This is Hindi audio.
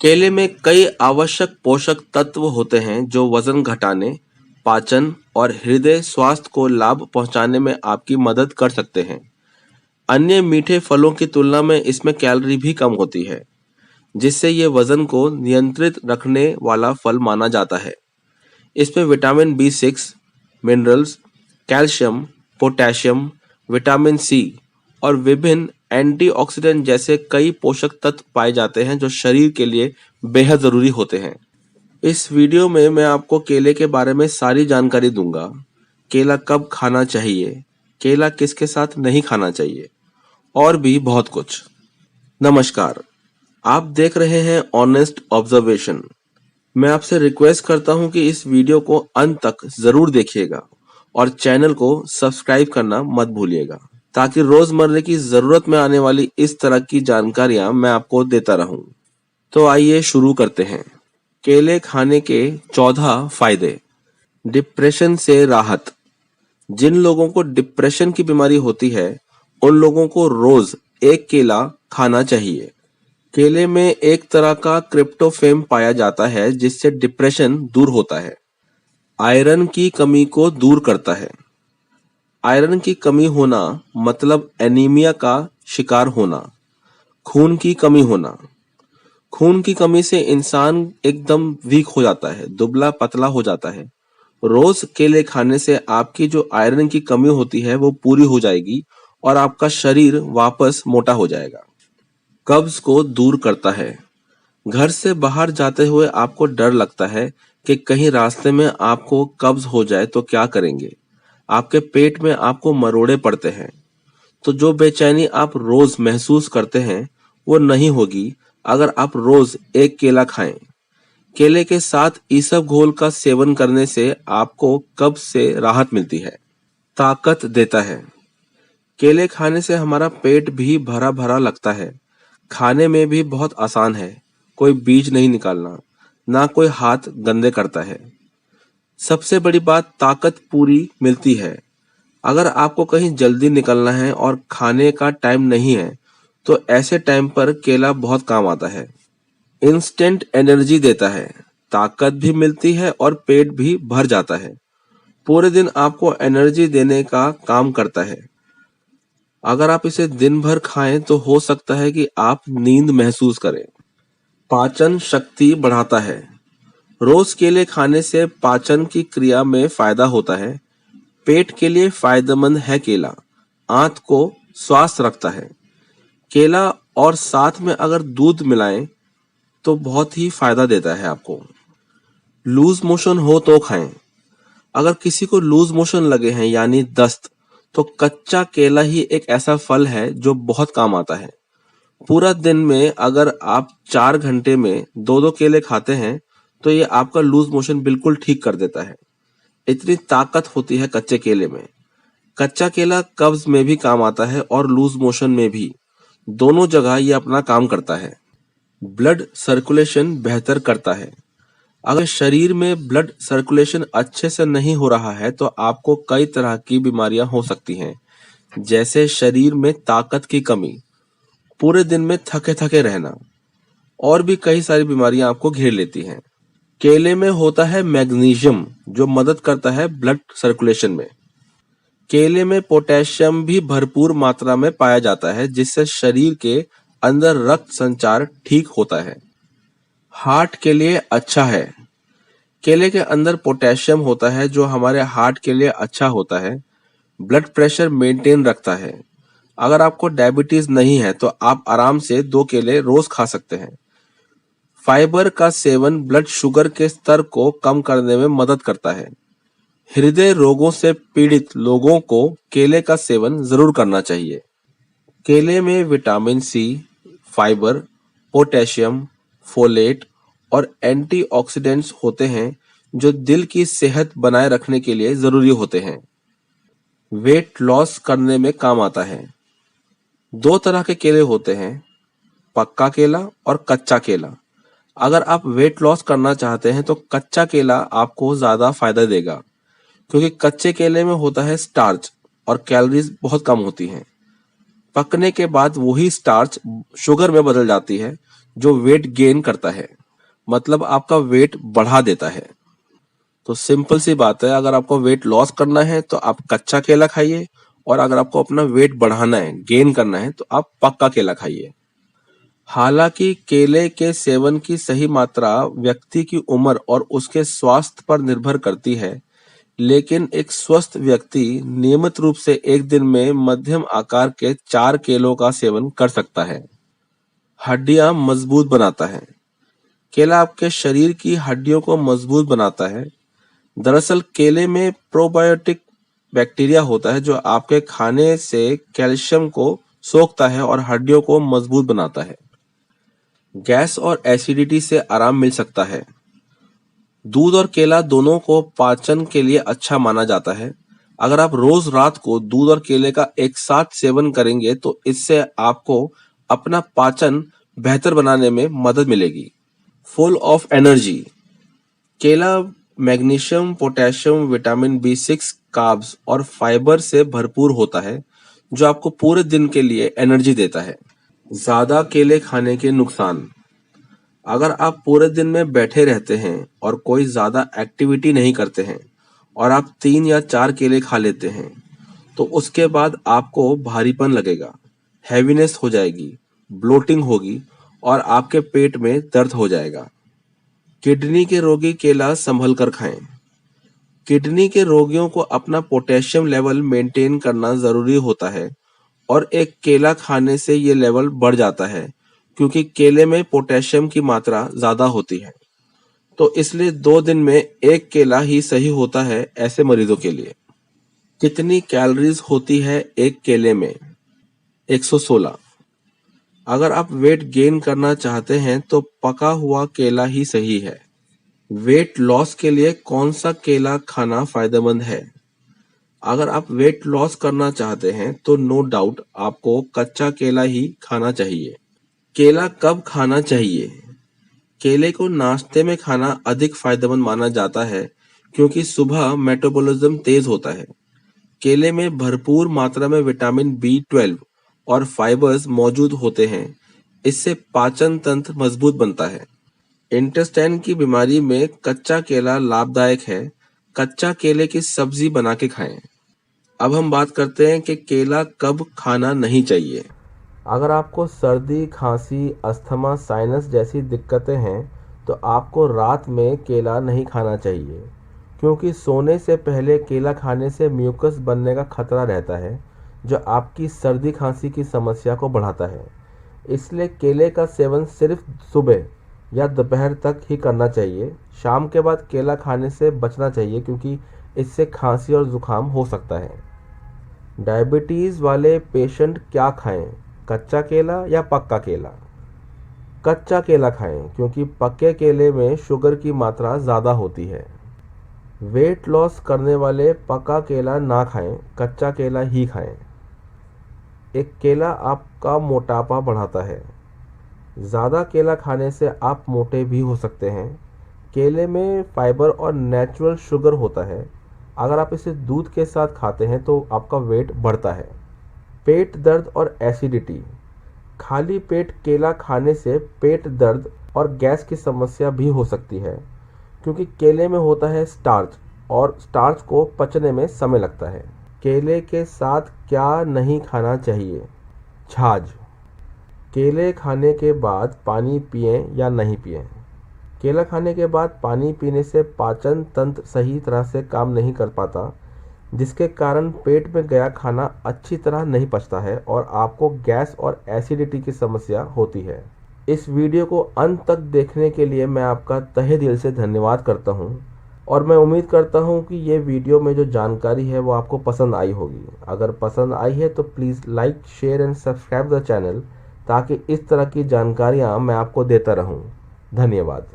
केले में कई आवश्यक पोषक तत्व होते हैं जो वजन घटाने, पाचन और हृदय स्वास्थ्य को लाभ पहुंचाने में आपकी मदद कर सकते हैं। अन्य मीठे फलों की तुलना में इसमें कैलोरी भी कम होती है, जिससे ये वजन को नियंत्रित रखने वाला फल माना जाता है। इसमें vitamin B6, minerals, calcium, potassium, vitamin C और विभिन्न एंटीऑक्सीडेंट जैसे कई पोषक तत्व पाए जाते हैं जो शरीर के लिए बेहद ज़रूरी होते हैं। इस वीडियो में मैं आपको केले के बारे में सारी जानकारी दूंगा। केला कब खाना चाहिए, केला किसके साथ नहीं खाना चाहिए और भी बहुत कुछ। नमस्कार, आप देख रहे हैं ऑनेस्ट ऑब्जर्वेशन। मैं आपसे रिक्वेस्ट करता हूं कि इस वीडियो को अंत तक जरूर देखिएगा और चैनल को सब्सक्राइब करना मत भूलिएगा, ताकि रोजमर्रा की जरूरत में आने वाली इस तरह की जानकारियां मैं आपको देता रहूं। तो आइए शुरू करते हैं। केले खाने के 14 फायदे। डिप्रेशन से राहत। जिन लोगों को डिप्रेशन की बीमारी होती है, उन लोगों को रोज एक केला खाना चाहिए। केले में एक तरह का क्रिप्टोफेम पाया जाता है जिससे डिप्रेशन दूर होता है। आयरन की कमी को दूर करता है। आयरन की कमी होना मतलब एनीमिया का शिकार होना, खून की कमी होना। खून की कमी से इंसान एकदम वीक हो जाता है, दुबला पतला हो जाता है। रोज केले खाने से आपकी जो आयरन की कमी होती है वो पूरी हो जाएगी और आपका शरीर वापस मोटा हो जाएगा। कब्ज को दूर करता है। घर से बाहर जाते हुए आपको डर लगता है कि कहीं रास्ते में आपको कब्ज हो जाए तो क्या करेंगे। आपके पेट में आपको मरोड़े पड़ते हैं, तो जो बेचैनी आप रोज महसूस करते हैं वो नहीं होगी अगर आप रोज एक केला खाएं। केले के साथ ईसब घोल का सेवन करने से आपको कब्ज से राहत मिलती है। ताकत देता है। केले खाने से हमारा पेट भी भरा भरा लगता है। खाने में भी बहुत आसान है, कोई बीज नहीं निकालना, ना कोई हाथ गंदे करता है। सबसे बड़ी बात, ताकत पूरी मिलती है। अगर आपको कहीं जल्दी निकलना है और खाने का टाइम नहीं है, तो ऐसे टाइम पर केला बहुत काम आता है। इंस्टेंट एनर्जी देता है। ताकत भी मिलती है और पेट भी भर जाता है। पूरे दिन आपको एनर्जी देने का काम करता है। अगर आप इसे दिन भर खाएं तो हो सकता है कि आप नींद महसूस करें। पाचन शक्ति बढ़ाता है। रोज केले खाने से पाचन की क्रिया में फायदा होता है। पेट के लिए फायदेमंद है केला। आंत को स्वस्थ रखता है। केला और साथ में अगर दूध मिलाएं तो बहुत ही फायदा देता है आपको। लूज मोशन हो तो खाएं। अगर किसी को लूज मोशन लगे हैं यानी दस्त, तो कच्चा केला ही एक ऐसा फल है जो बहुत काम आता है। पूरा दिन में अगर आप 4 घंटे में 2-2 केले खाते हैं तो ये आपका लूज मोशन बिल्कुल ठीक कर देता है। इतनी ताकत होती है कच्चे केले में। कच्चा केला कब्ज में भी काम आता है और लूज मोशन में भी। दोनों जगह ये अपना काम करता है। ब्लड सर्कुलेशन बेहतर करता है। अगर शरीर में ब्लड सर्कुलेशन अच्छे से नहीं हो रहा है तो आपको कई तरह की बीमारियां हो सकती हैं, जैसे शरीर में ताकत की कमी, पूरे दिन में थके थके रहना और भी कई सारी बीमारियां आपको घेर लेती हैं। केले में होता है मैग्नीशियम जो मदद करता है ब्लड सर्कुलेशन में। केले में पोटेशियम भी भरपूर मात्रा में पाया जाता है जिससे शरीर के अंदर रक्त संचार ठीक होता है। हार्ट के लिए अच्छा है। केले के अंदर पोटेशियम होता है जो हमारे हार्ट के लिए अच्छा होता है। ब्लड प्रेशर मेंटेन रखता है। अगर आपको डायबिटीज नहीं है तो आप आराम से 2 केले रोज खा सकते हैं। फाइबर का सेवन ब्लड शुगर के स्तर को कम करने में मदद करता है। हृदय रोगों से पीड़ित लोगों को केले का सेवन जरूर करना चाहिए। केले में vitamin C, fibre, potassium, folate और एंटीऑक्सीडेंट्स होते हैं जो दिल की सेहत बनाए रखने के लिए जरूरी होते हैं। वेट लॉस करने में काम आता है। 2 तरह के केले होते हैं, पक्का केला और कच्चा केला। अगर आप वेट लॉस करना चाहते हैं तो कच्चा केला आपको ज्यादा फायदा देगा, क्योंकि कच्चे केले में होता है स्टार्च और कैलोरीज बहुत कम होती हैं। पकने के बाद वही स्टार्च शुगर में बदल जाती है जो वेट गेन करता है, मतलब आपका वेट बढ़ा देता है। तो सिंपल सी बात है, अगर आपको वेट लॉस करना है तो आप कच्चा केला खाइए, और अगर आपको अपना वेट बढ़ाना है, गेन करना है, तो आप पक्का केला खाइए। हालांकि केले के सेवन की सही मात्रा व्यक्ति की उम्र और उसके स्वास्थ्य पर निर्भर करती है, लेकिन एक स्वस्थ व्यक्ति नियमित रूप से एक दिन में मध्यम आकार के 4 केलों का सेवन कर सकता है। हड्डियां मजबूत बनाता है। केला आपके शरीर की हड्डियों को मजबूत बनाता है। दरअसल केले में प्रोबायोटिक बैक्टीरिया होता है जो आपके खाने से कैल्शियम को सोखता है और हड्डियों को मजबूत बनाता है। गैस और एसिडिटी से आराम मिल सकता है। दूध और केला दोनों को पाचन के लिए अच्छा माना जाता है। अगर आप रोज रात को दूध और केले का एक साथ सेवन करेंगे तो इससे आपको अपना पाचन बेहतर बनाने में मदद मिलेगी। Full of energy. केला magnesium, potassium, vitamin B6, carbs और फाइबर से भरपूर होता है जो आपको पूरे दिन के लिए एनर्जी देता है। ज्यादा केले खाने के नुकसान। अगर आप पूरे दिन में बैठे रहते हैं और कोई ज्यादा एक्टिविटी नहीं करते हैं और आप 3 या 4 केले खा लेते हैं तो उसके बाद आपको भारीपन लगेगा, हैवीनेस हो जाएगी, ब्लोटिंग होगी और आपके पेट में दर्द हो जाएगा। किडनी के रोगी केला संभल कर खाएं। किडनी के रोगियों को अपना पोटेशियम लेवल मेंटेन करना जरूरी होता है और एक केला खाने से ये लेवल बढ़ जाता है क्योंकि केले में पोटेशियम की मात्रा ज्यादा होती है। तो इसलिए 2 दिन में एक केला ही सही होता है ऐसे मरीजों के लिए। कितनी कैलोरीज होती है एक केले में? 116। अगर आप वेट गेन करना चाहते हैं तो पका हुआ केला ही सही है। वेट लॉस के लिए कौन सा केला खाना फायदेमंद है? अगर आप वेट लॉस करना चाहते हैं तो नो डाउट आपको कच्चा केला ही खाना चाहिए। केला कब खाना चाहिए? केले को नाश्ते में खाना अधिक फायदेमंद माना जाता है क्योंकि सुबह मेटाबॉलिज्म तेज होता है। केले में भरपूर मात्रा में विटामिन B12 और फाइबर्स मौजूद होते हैं। इससे पाचन तंत्र मजबूत बनता है। इंटेस्टाइन की बीमारी में कच्चा केला लाभदायक है। कच्चा केले की सब्जी बना के खाएं। अब हम बात करते हैं कि केला कब खाना नहीं चाहिए। अगर आपको सर्दी, खांसी, अस्थमा, साइनस जैसी दिक्कतें हैं तो आपको रात में केला नहीं खाना चाहिए क्योंकि सोने से पहले केला खाने से म्यूकस बनने का खतरा रहता है जो आपकी सर्दी खांसी की समस्या को बढ़ाता है। इसलिए केले का सेवन सिर्फ सुबह या दोपहर तक ही करना चाहिए। शाम के बाद केला खाने से बचना चाहिए क्योंकि इससे खांसी और जुकाम हो सकता है। डायबिटीज़ वाले पेशेंट क्या खाएं, कच्चा केला या पक्का केला? कच्चा केला खाएं क्योंकि पक्के केले में शुगर की मात्रा ज़्यादा होती है। वेट लॉस करने वाले पका केला ना खाएं, कच्चा केला ही खाएं। एक केला आपका मोटापा बढ़ाता है। ज़्यादा केला खाने से आप मोटे भी हो सकते हैं। केले में फाइबर और नेचुरल शुगर होता है। अगर आप इसे दूध के साथ खाते हैं तो आपका वेट बढ़ता है। पेट दर्द और एसिडिटी। खाली पेट केला खाने से पेट दर्द और गैस की समस्या भी हो सकती है क्योंकि केले में होता है स्टार्च और स्टार्च को पचने में समय लगता है। केले के साथ क्या नहीं खाना चाहिए? छाछ। केले खाने के बाद पानी पिएं या नहीं पिएं? केला खाने के बाद पानी पीने से पाचन तंत्र सही तरह से काम नहीं कर पाता जिसके कारण पेट में गया खाना अच्छी तरह नहीं पचता है और आपको गैस और एसिडिटी की समस्या होती है। इस वीडियो को अंत तक देखने के लिए मैं आपका तहे दिल से धन्यवाद करता हूं और मैं उम्मीद करता हूं कि ये वीडियो में जो जानकारी है वो आपको पसंद आई होगी। अगर पसंद आई है तो please like, share and subscribe the channel ताकि इस तरह की जानकारियाँ मैं आपको देता रहूँ। धन्यवाद।